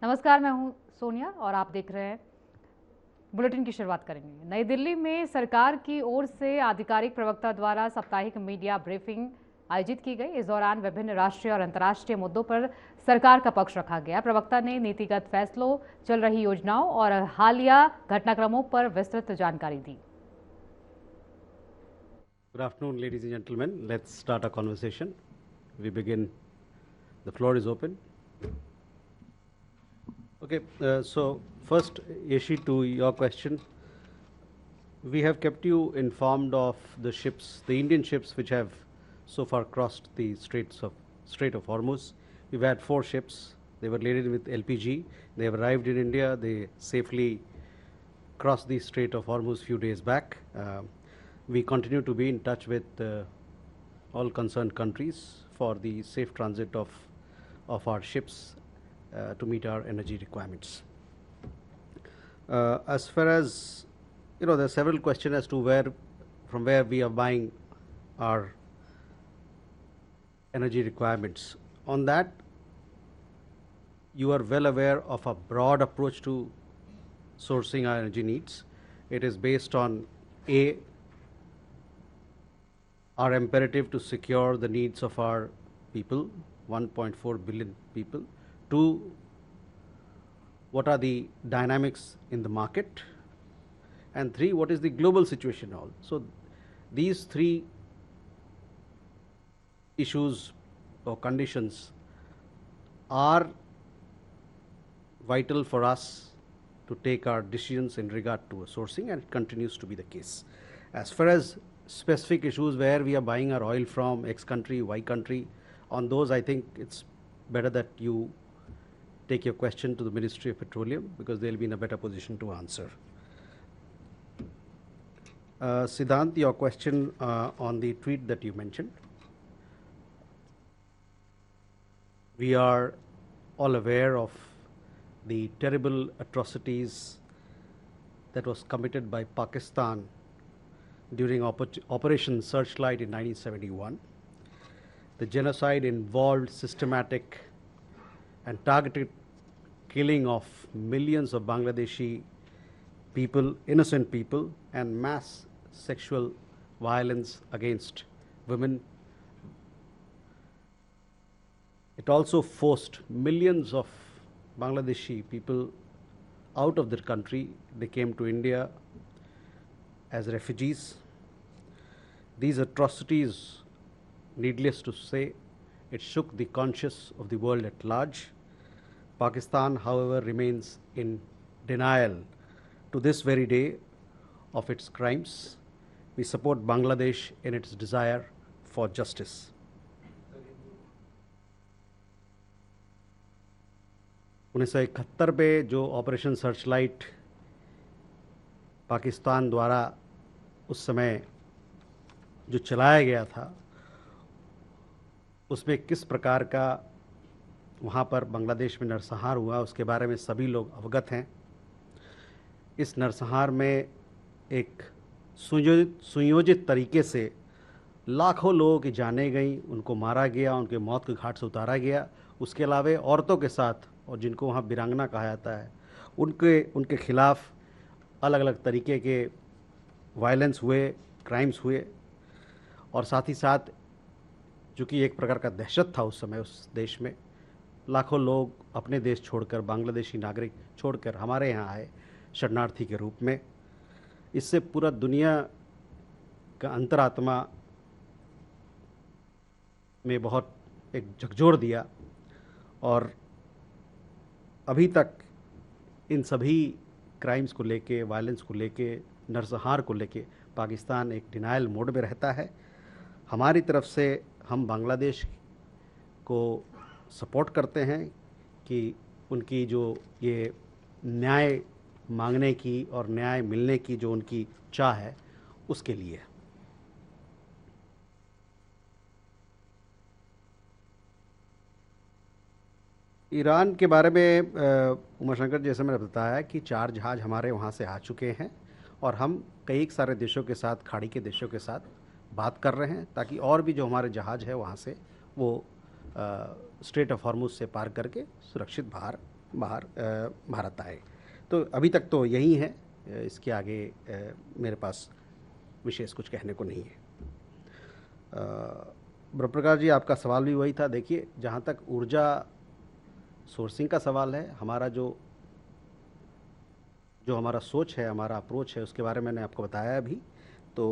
नमस्कार, मैं हूं सोनिया और आप देख रहे हैं। बुलेटिन की शुरुआत करेंगे। नई दिल्ली में सरकार की ओर से आधिकारिक प्रवक्ता द्वारा साप्ताहिक मीडिया ब्रीफिंग आयोजित की गई। इस दौरान विभिन्न राष्ट्रीय और अंतर्राष्ट्रीय मुद्दों पर सरकार का पक्ष रखा गया। प्रवक्ता ने नीतिगत फैसलों, चल रही योजनाओं और हालिया घटनाक्रमों पर विस्तृत जानकारी दी। Good afternoon, ladies and gentlemen. Let's start our conversation. We begin. The floor is open. Okay, so first, Yeshi, to your question, we have kept you informed of the ships, the Indian ships which have so far crossed the Strait of Hormuz. We've had 4 ships. They were laden with LPG. They have arrived in India. They safely crossed the Strait of Hormuz few days back. We continue to be in touch with all concerned countries for the safe transit of our ships to meet our energy requirements. As far as there are several questions as to from where we are buying our energy requirements. On that, you are well aware of a broad approach to sourcing our energy needs. It is based on our imperative to secure the needs of our people, 1.4 billion people. 2, what are the dynamics in the market? And 3, what is the global situation all? So these 3 issues or conditions are vital for us to take our decisions in regard to sourcing, and it continues to be the case. As far as specific issues where we are buying our oil from, X country, Y country, on those I think it's better that you take your question to the Ministry of Petroleum, because they'll be in a better position to answer. Siddhant, your question on the tweet that you mentioned. We are all aware of the terrible atrocities that was committed by Pakistan during Operation Searchlight in 1971. The genocide involved systematic and targeted killing of millions of Bangladeshi people, innocent people, and mass sexual violence against women. It also forced millions of Bangladeshi people out of their country. They came to India as refugees. These atrocities, needless to say, it shook the conscience of the world at large. Pakistan, however, remains in denial to this very day of its crimes. We support Bangladesh in its desire for justice. 1971 पे जो operation Searchlight Pakistan द्वारा उस समय जो चलाया गया था, उसमें किस प्रकार का वहाँ पर बांग्लादेश में नरसंहार हुआ, उसके बारे में सभी लोग अवगत हैं। इस नरसंहार में एक सुयोजित तरीके से लाखों लोगों की जानें गई, उनको मारा गया, उनके मौत के घाट से उतारा गया। उसके अलावा औरतों के साथ, और जिनको वहाँ वीरांगना कहा जाता है, उनके खिलाफ़ अलग अलग तरीके के वायलेंस हुए, क्राइम्स हुए। और साथ ही साथ चूँकि एक प्रकार का दहशत था उस समय उस देश में, लाखों लोग अपने देश छोड़कर, बांग्लादेशी नागरिक छोड़कर हमारे यहाँ आए शरणार्थी के रूप में। इससे पूरा दुनिया का अंतरात्मा में बहुत एक झकझोर दिया, और अभी तक इन सभी क्राइम्स को लेके, वायलेंस को लेके, नरसंहार को लेके पाकिस्तान एक डिनायल मोड में रहता है। हमारी तरफ से हम बांग्लादेश को सपोर्ट करते हैं कि उनकी जो ये न्याय मांगने की और न्याय मिलने की जो उनकी चाह है, उसके लिए। ईरान के बारे में उमाशंकर, जैसे मैंने बताया कि 4 जहाज़ हमारे वहाँ से आ चुके हैं, और हम कई सारे देशों के साथ, खाड़ी के देशों के साथ बात कर रहे हैं, ताकि और भी जो हमारे जहाज़ है वहाँ से वो स्ट्रेट ऑफ हॉर्मुज से पार करके सुरक्षित बाहर बाहर भारत आए। तो अभी तक तो यही है, इसके आगे मेरे पास विशेष कुछ कहने को नहीं है। ब्रह्मप्रकाश जी, आपका सवाल भी वही था। देखिए, जहाँ तक ऊर्जा सोर्सिंग का सवाल है, हमारा जो हमारा सोच है, हमारा अप्रोच है, उसके बारे में मैंने आपको बताया अभी। तो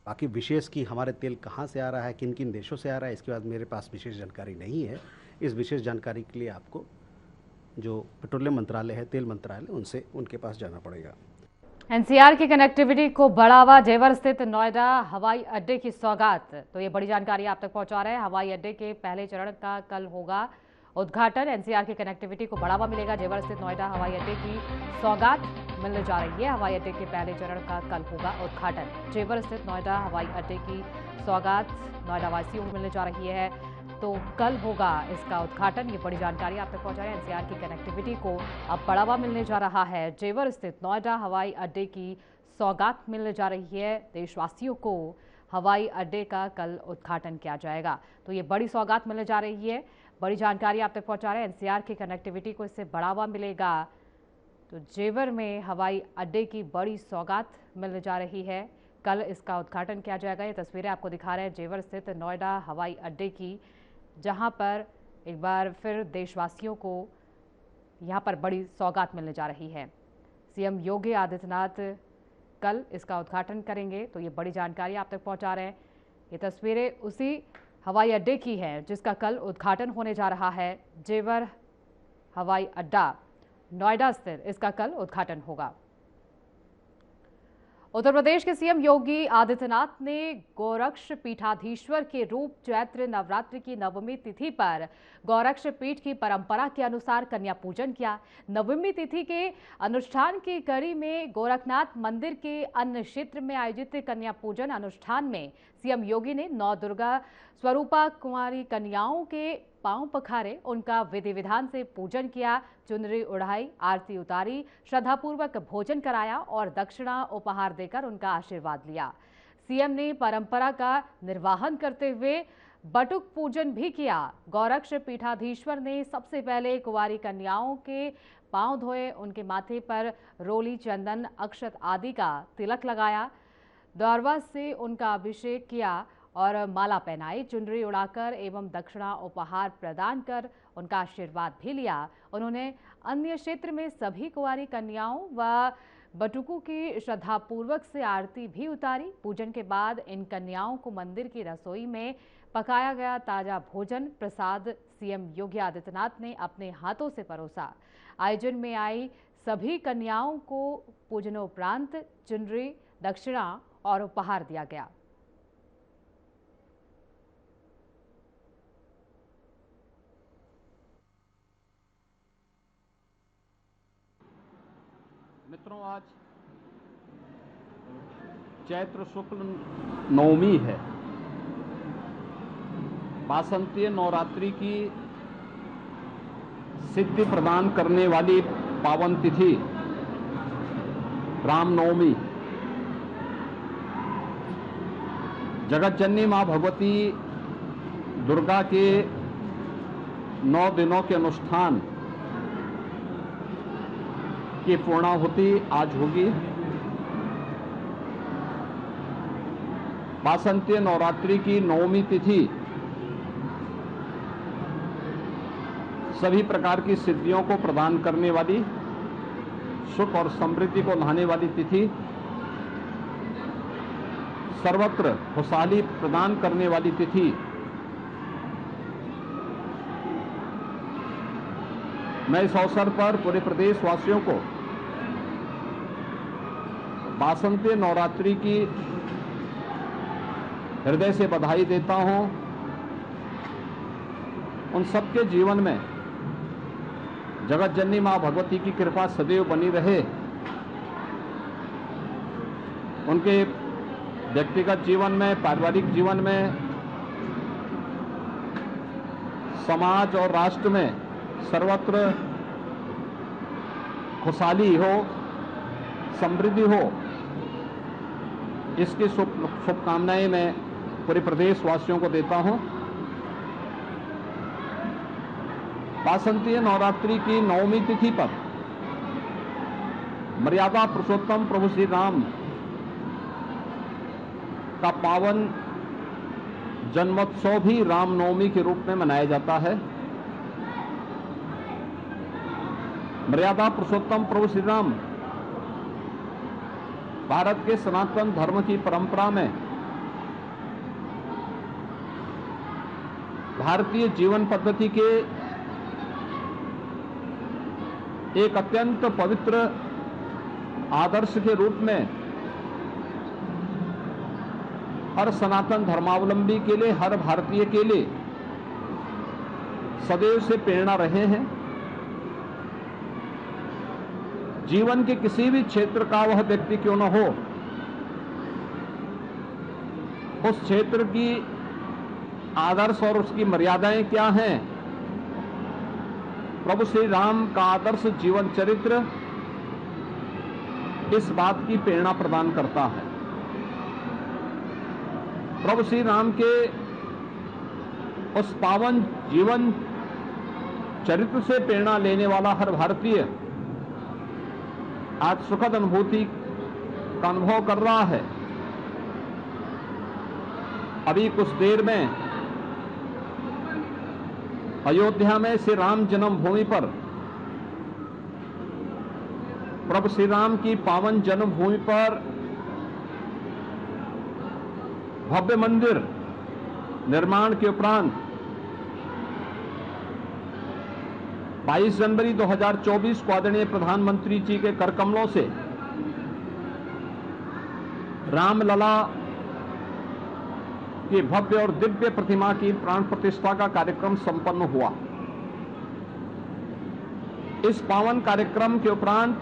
बाकी विशेष कि हमारे तेल कहाँ से आ रहा है, किन किन देशों से आ रहा है, इसके बाद मेरे पास विशेष जानकारी नहीं है। इस विशेष जानकारी के लिए आपको जो पेट्रोलियम मंत्रालय है, तेल मंत्रालय, उनके पास जाना पड़ेगा। एनसीआर की कनेक्टिविटी को बढ़ावा, जेवर स्थित नोएडा हवाई अड्डे की सौगात। तो ये बड़ी जानकारी आप तक पहुंचा रहे हैं। हवाई अड्डे के पहले चरण का कल होगा उद्घाटन। एनसीआर की कनेक्टिविटी को बढ़ावा मिलेगा, जेवर स्थित नोएडा हवाई अड्डे की सौगात मिलने जा रही है। हवाई अड्डे के पहले चरण का कल होगा उद्घाटन। जेवर स्थित नोएडा हवाई अड्डे की सौगात नोएडा वासियों को मिलने जा रही है, तो कल होगा इसका उद्घाटन। ये बड़ी जानकारी आप तक पहुंचा रहे हैं। एनसीआर की कनेक्टिविटी को अब बढ़ावा मिलने जा रहा है। जेवर स्थित नोएडा हवाई अड्डे की सौगात मिलने जा रही है। देशवासियों को हवाई अड्डे का कल उद्घाटन किया जाएगा, तो ये बड़ी सौगात मिलने जा रही है। बड़ी जानकारी आप तक पहुंचा रहे हैं। एनसीआर की कनेक्टिविटी को इससे बढ़ावा मिलेगा, तो जेवर में हवाई अड्डे की बड़ी सौगात मिलने जा रही है। कल इसका उद्घाटन किया जाएगा। ये तस्वीरें आपको दिखा रहे हैं जेवर स्थित नोएडा हवाई अड्डे की, जहां पर एक बार फिर देशवासियों को यहां पर बड़ी सौगात मिलने जा रही है। सीएम योगी आदित्यनाथ कल इसका उद्घाटन करेंगे, तो ये बड़ी जानकारी आप तक पहुंचा रहे हैं। ये तस्वीरें उसी हवाई अड्डे की है जिसका कल उद्घाटन होने जा रहा है। जेवर हवाई अड्डा नोएडा स्थित, इसका कल उद्घाटन होगा। उत्तर प्रदेश के सीएम योगी आदित्यनाथ ने गोरक्ष पीठाधीश्वर के रूप चैत्र नवरात्रि की नवमी तिथि पर गोरक्ष पीठ की परंपरा के अनुसार कन्या पूजन किया। नवमी तिथि के अनुष्ठान की कड़ी में गोरखनाथ मंदिर के अन्न क्षेत्र में आयोजित कन्या पूजन अनुष्ठान में सीएम योगी ने 9 दुर्गा स्वरूपा कुंवारी कन्याओं के पांव पखारे, उनका विधि विधान से पूजन किया, चुनरी उड़ाई, आरती उतारी, श्रद्धापूर्वक भोजन कराया और दक्षिणा उपहार देकर उनका आशीर्वाद लिया। सीएम ने परंपरा का निर्वाहन करते हुए बटुक पूजन भी किया। गोरक्ष पीठाधीश्वर ने सबसे पहले कुंवारी कन्याओं के पांव धोए, उनके माथे पर रोली, चंदन, अक्षत आदि का तिलक लगाया, दौरवा से उनका अभिषेक किया और माला पहनाई, चुनरी उड़ाकर एवं दक्षिणा उपहार प्रदान कर उनका आशीर्वाद भी लिया। उन्होंने अन्य क्षेत्र में सभी कुंवारी कन्याओं व बटुकों की श्रद्धापूर्वक से आरती भी उतारी। पूजन के बाद इन कन्याओं को मंदिर की रसोई में पकाया गया ताजा भोजन प्रसाद सीएम योगी आदित्यनाथ ने अपने हाथों से परोसा। आयोजन में आई सभी कन्याओं को पूजनोपरांत चुनरी, दक्षिणा और उपहार दिया गया। मित्रों, आज चैत्र शुक्ल नवमी है। वासंतीय नवरात्रि की सिद्धि प्रदान करने वाली पावन तिथि रामनवमी। जगत जननी मां भगवती दुर्गा के 9 दिनों के अनुष्ठान की पूर्णाहुति आज होगी। वासंतीय नवरात्रि की नवमी तिथि सभी प्रकार की सिद्धियों को प्रदान करने वाली, सुख और समृद्धि को लाने वाली तिथि, सर्वत्र खुशहाली प्रदान करने वाली तिथि। मैं इस अवसर पर पूरे प्रदेशवासियों को वासंतीय नवरात्रि की हृदय से बधाई देता हूं। उन सबके जीवन में जगत जननी मां भगवती की कृपा सदैव बनी रहे। उनके व्यक्तिगत जीवन में, पारिवारिक जीवन में, समाज और राष्ट्र में सर्वत्र खुशहाली हो, समृद्धि हो, इसकी शुभकामनाएं मैं पूरे प्रदेशवासियों को देता हूं। वासंतीय नवरात्रि की 9वीं तिथि पर मर्यादा पुरुषोत्तम प्रभु श्री राम का पावन जन्मोत्सव भी रामनवमी के रूप में मनाया जाता है। मर्यादा पुरुषोत्तम प्रभु श्री राम भारत के सनातन धर्म की परंपरा में भारतीय जीवन पद्धति के एक अत्यंत पवित्र आदर्श के रूप में हर सनातन धर्मावलंबी के लिए, हर भारतीय के लिए सदैव से प्रेरणा रहे हैं। जीवन के किसी भी क्षेत्र का वह व्यक्ति क्यों न हो, उस क्षेत्र की आदर्श और उसकी मर्यादाएं क्या हैं, प्रभु श्री राम का आदर्श जीवन चरित्र इस बात की प्रेरणा प्रदान करता है। प्रभु श्री राम के उस पावन जीवन चरित्र से प्रेरणा लेने वाला हर भारतीय आज सुखद अनुभूति का अनुभव कर रहा है। अभी कुछ देर में अयोध्या में श्री राम जन्मभूमि पर, प्रभु श्री राम की पावन जन्मभूमि पर भव्य मंदिर निर्माण के उपरांत 22 जनवरी 2024 को आदरणीय प्रधानमंत्री जी के कर कमलों से रामलला की भव्य और दिव्य प्रतिमा की प्राण प्रतिष्ठा का कार्यक्रम संपन्न हुआ। इस पावन कार्यक्रम के उपरांत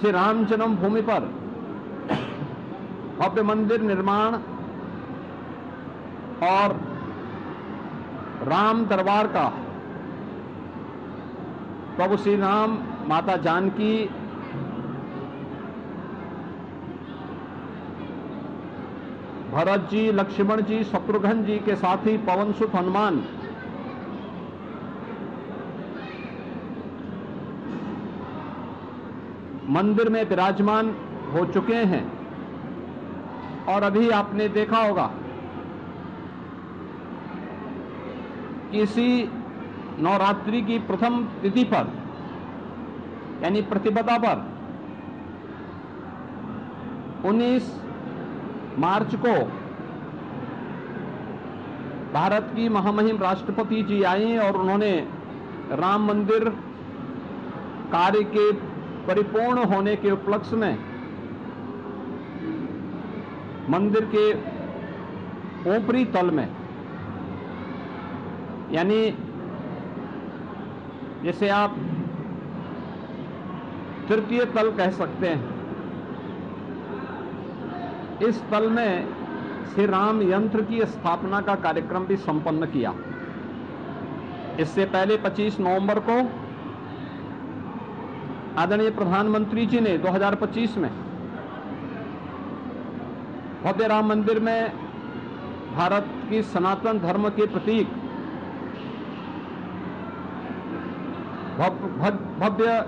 श्री राम जन्मभूमि पर भव्य मंदिर निर्माण और राम दरबार का प्रभु श्री राम, माता जानकी, भरत जी, लक्ष्मण जी, शत्रुघ्न जी के साथ ही पवन सुत हनुमान मंदिर में विराजमान हो चुके हैं। और अभी आपने देखा होगा कि इसी नवरात्रि की प्रथम तिथि पर यानी प्रतिपदा पर 19 मार्च को भारत की महामहिम राष्ट्रपति जी आई और उन्होंने राम मंदिर कार्य के परिपूर्ण होने के उपलक्ष्य में मंदिर के ऊपरी तल में, यानी जैसे आप तृतीय तल कह सकते हैं, इस तल में श्री राम यंत्र की स्थापना का कार्यक्रम भी संपन्न किया। इससे पहले 25 नवंबर को आदरणीय प्रधानमंत्री जी ने 2025 में भव्य राम मंदिर में भारत की सनातन धर्म के प्रतीक भव्य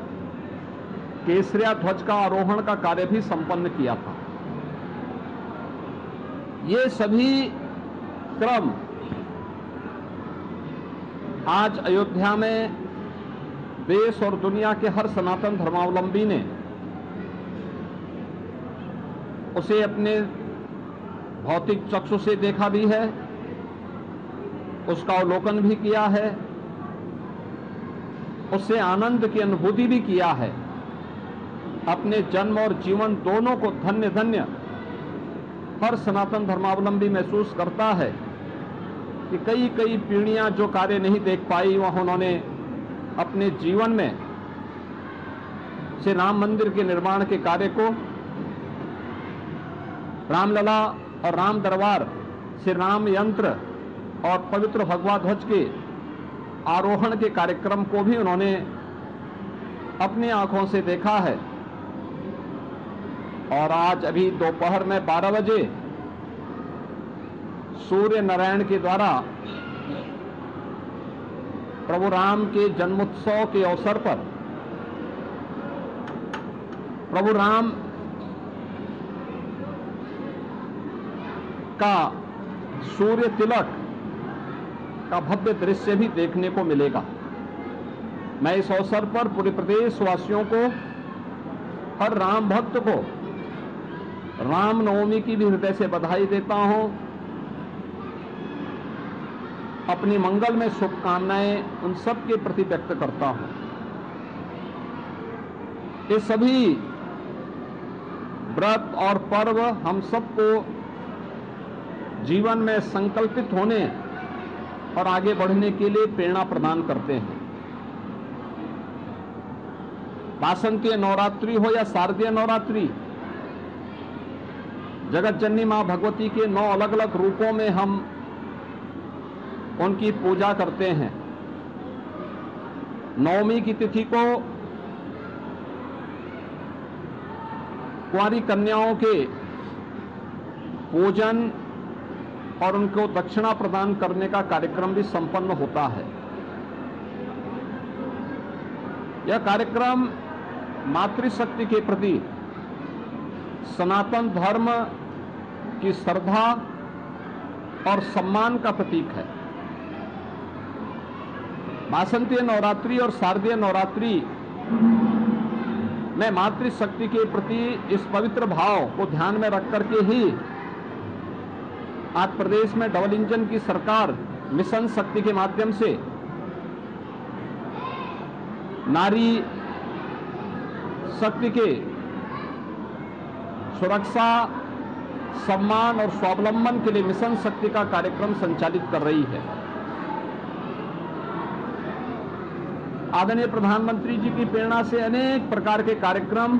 केसरिया ध्वज का आरोहण का कार्य भी संपन्न किया था। ये सभी क्रम आज अयोध्या में देश और दुनिया के हर सनातन धर्मावलंबी ने उसे अपने भौतिक चक्षु से देखा भी है, उसका अवलोकन भी किया है, उससे आनंद की अनुभूति भी किया है। अपने जन्म और जीवन दोनों को धन्य धन्य हर सनातन धर्मावलंबी महसूस करता है कि कई कई पीढ़ियां जो कार्य नहीं देख पाई वह उन्होंने अपने जीवन में श्री राम मंदिर के निर्माण के कार्य को, रामलला और राम दरबार, श्री राम यंत्र और पवित्र भगवा ध्वज के आरोहण के कार्यक्रम को भी उन्होंने अपनी आंखों से देखा है। और आज अभी दोपहर में 12 बजे सूर्य नारायण के द्वारा प्रभु राम के जन्मोत्सव के अवसर पर प्रभु राम का सूर्य तिलक का भव्य दृश्य भी देखने को मिलेगा। मैं इस अवसर पर पूरे प्रदेश वासियों को, हर राम भक्त को रामनवमी की भी हृदय से बधाई देता हूं। अपनी मंगल में शुभकामनाएं उन सब के प्रति व्यक्त करता हूं। ये सभी व्रत और पर्व हम सबको जीवन में संकल्पित होने और आगे बढ़ने के लिए प्रेरणा प्रदान करते हैं। वासंतीय नवरात्रि हो या शारदीय नवरात्रि, जगत जननी मां भगवती के 9 अलग अलग रूपों में हम उनकी पूजा करते हैं। नवमी की तिथि को कुंवारी कन्याओं के पूजन और उनको दक्षिणा प्रदान करने का कार्यक्रम भी संपन्न होता है। यह कार्यक्रम मातृशक्ति के प्रति सनातन धर्म की श्रद्धा और सम्मान का प्रतीक है। वासंतीय नवरात्रि और शारदीय नवरात्रि में मातृशक्ति के प्रति इस पवित्र भाव को ध्यान में रख करके ही आज प्रदेश में डबल इंजन की सरकार मिशन शक्ति के माध्यम से नारी शक्ति के सुरक्षा, सम्मान और स्वावलंबन के लिए मिशन शक्ति का कार्यक्रम संचालित कर रही है। आदरणीय प्रधानमंत्री जी की प्रेरणा से अनेक प्रकार के कार्यक्रम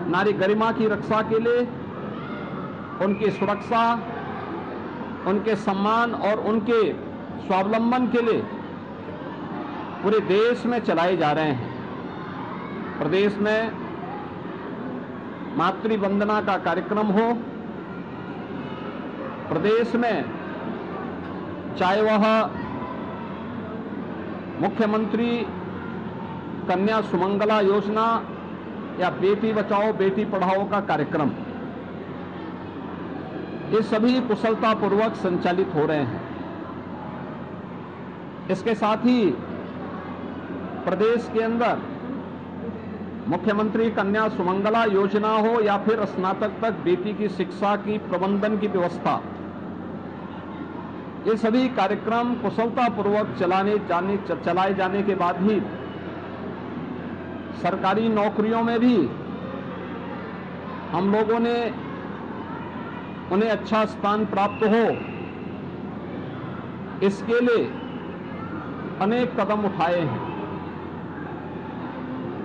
नारी गरिमा की रक्षा के लिए, उनकी सुरक्षा, उनके सम्मान और उनके स्वावलंबन के लिए पूरे देश में चलाए जा रहे हैं। प्रदेश में मातृ वंदना का कार्यक्रम हो, प्रदेश में चाहे वह मुख्यमंत्री कन्या सुमंगला योजना या बेटी बचाओ बेटी पढ़ाओ का कार्यक्रम, ये सभी कुशलतापूर्वक संचालित हो रहे हैं। इसके साथ ही प्रदेश के अंदर मुख्यमंत्री कन्या सुमंगला योजना हो या फिर स्नातक तक बेटी की शिक्षा की प्रबंधन की व्यवस्था, ये सभी कार्यक्रम कुशलतापूर्वक चलाए जाने के बाद ही सरकारी नौकरियों में भी हम लोगों ने उन्हें अच्छा स्थान प्राप्त हो, इसके लिए अनेक कदम उठाए हैं।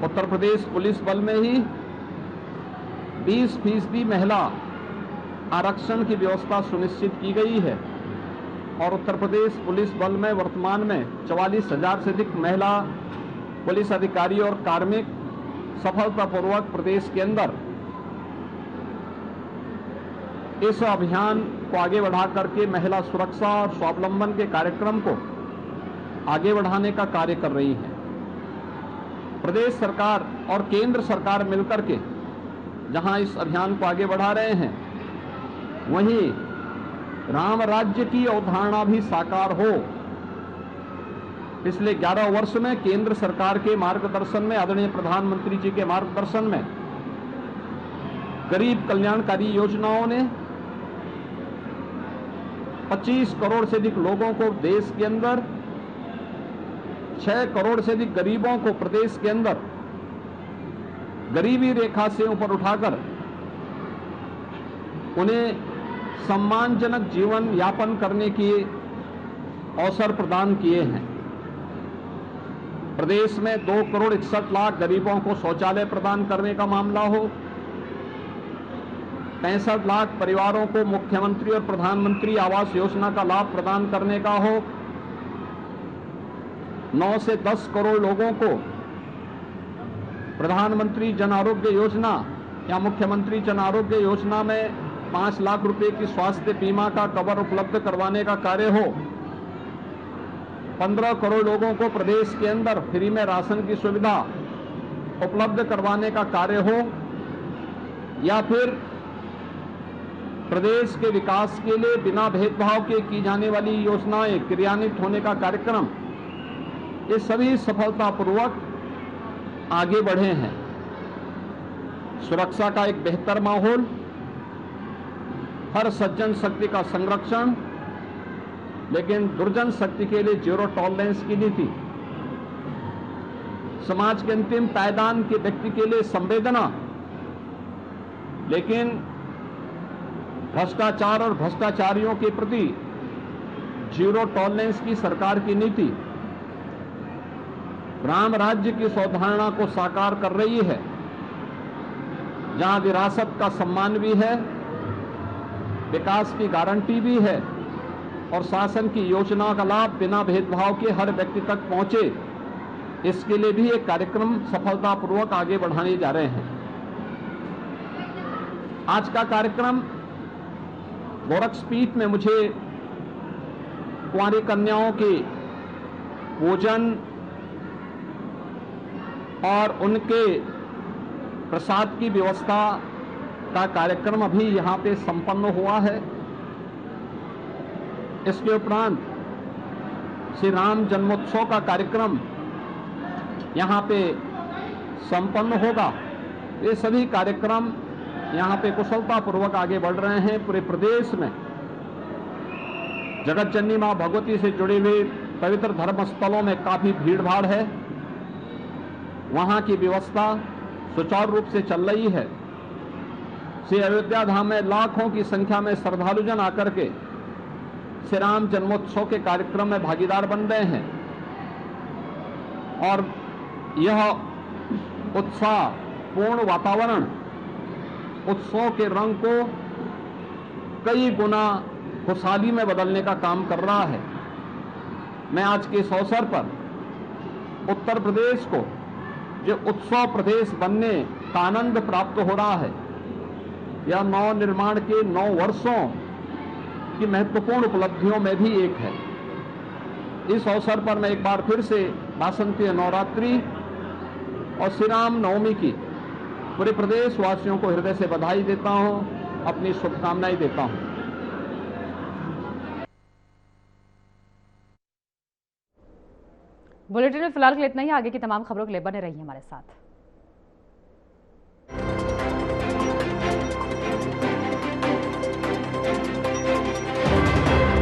उत्तर प्रदेश पुलिस बल में ही 20% महिला आरक्षण की व्यवस्था सुनिश्चित की गई है और उत्तर प्रदेश पुलिस बल में वर्तमान में 44,000 से अधिक महिला पुलिस अधिकारी और कार्मिक सफलतापूर्वक प्रदेश के अंदर इस अभियान को आगे बढ़ा करके महिला सुरक्षा और स्वावलंबन के कार्यक्रम को आगे बढ़ाने का कार्य कर रही है। प्रदेश सरकार और केंद्र सरकार मिलकर के जहां इस अभियान को आगे बढ़ा रहे हैं, वहीं राम राज्य की अवधारणा भी साकार हो। पिछले 11 वर्ष में केंद्र सरकार के मार्गदर्शन में, आदरणीय प्रधानमंत्री जी के मार्गदर्शन में गरीब कल्याणकारी योजनाओं ने 25 करोड़ से अधिक लोगों को देश के अंदर, 6 करोड़ से अधिक गरीबों को प्रदेश के अंदर गरीबी रेखा से ऊपर उठाकर उन्हें सम्मानजनक जीवन यापन करने के अवसर प्रदान किए हैं। प्रदेश में 2 करोड़ 61 लाख गरीबों को शौचालय प्रदान करने का मामला हो, 65 लाख परिवारों को मुख्यमंत्री और प्रधानमंत्री आवास योजना का लाभ प्रदान करने का हो, 9 से 10 करोड़ लोगों को प्रधानमंत्री जन आरोग्य योजना या मुख्यमंत्री जन आरोग्य योजना में 5 लाख रुपए की स्वास्थ्य बीमा का कवर उपलब्ध करवाने का कार्य हो, 15 करोड़ लोगों को प्रदेश के अंदर फ्री में राशन की सुविधा उपलब्ध करवाने का कार्य हो, या फिर प्रदेश के विकास के लिए बिना भेदभाव के की जाने वाली योजनाएं क्रियान्वित होने का कार्यक्रम, ये सभी सफलतापूर्वक आगे बढ़े हैं। सुरक्षा का एक बेहतर माहौल, हर सज्जन शक्ति का संरक्षण, लेकिन दुर्जन शक्ति के लिए जीरो टॉलरेंस की नीति, समाज के अंतिम पायदान के व्यक्ति के लिए संवेदना, लेकिन भ्रष्टाचार और भ्रष्टाचारियों के प्रति जीरो टॉलरेंस की सरकार की नीति राम राज्य की अवधारणा को साकार कर रही है, जहां विरासत का सम्मान भी है, विकास की गारंटी भी है और शासन की योजना का लाभ बिना भेदभाव के हर व्यक्ति तक पहुंचे, इसके लिए भी एक कार्यक्रम सफलतापूर्वक आगे बढ़ाने जा रहे हैं। आज का कार्यक्रम गोरक्षपीठ में मुझे कुंवारी कन्याओं के पूजन और उनके प्रसाद की व्यवस्था का कार्यक्रम अभी यहाँ पे संपन्न हुआ है। इसके उपरांत श्री राम जन्मोत्सव का कार्यक्रम यहाँ पे संपन्न होगा। ये सभी कार्यक्रम यहाँ पे कुशलतापूर्वक आगे बढ़ रहे हैं। पूरे प्रदेश में जगत जननी मां भगवती से जुड़े हुए पवित्र धर्म स्थलों में काफी भीड़ भाड़ है, वहां की व्यवस्था सुचारू रूप से चल रही है। श्री अयोध्या धाम में लाखों की संख्या में श्रद्धालुजन आकर के श्री राम जन्मोत्सव के कार्यक्रम में भागीदार बन रहे हैं और यह उत्साह पूर्ण वातावरण उत्सव के रंग को कई गुना खुशहाली में बदलने का काम कर रहा है। मैं आज के इस अवसर पर उत्तर प्रदेश को जो उत्सव प्रदेश बनने का आनंद प्राप्त हो रहा है, यह नव निर्माण के 9 वर्षों की महत्वपूर्ण उपलब्धियों में भी एक है। इस अवसर पर मैं एक बार फिर से वासंती नवरात्रि और श्री राम नवमी की पूरे प्रदेश वासियों को हृदय से बधाई देता हूं, अपनी शुभकामनाएं देता हूं। बुलेटिन में फिलहाल के लिए इतना ही। आगे की तमाम खबरों के लिए बने रहिए हमारे साथ।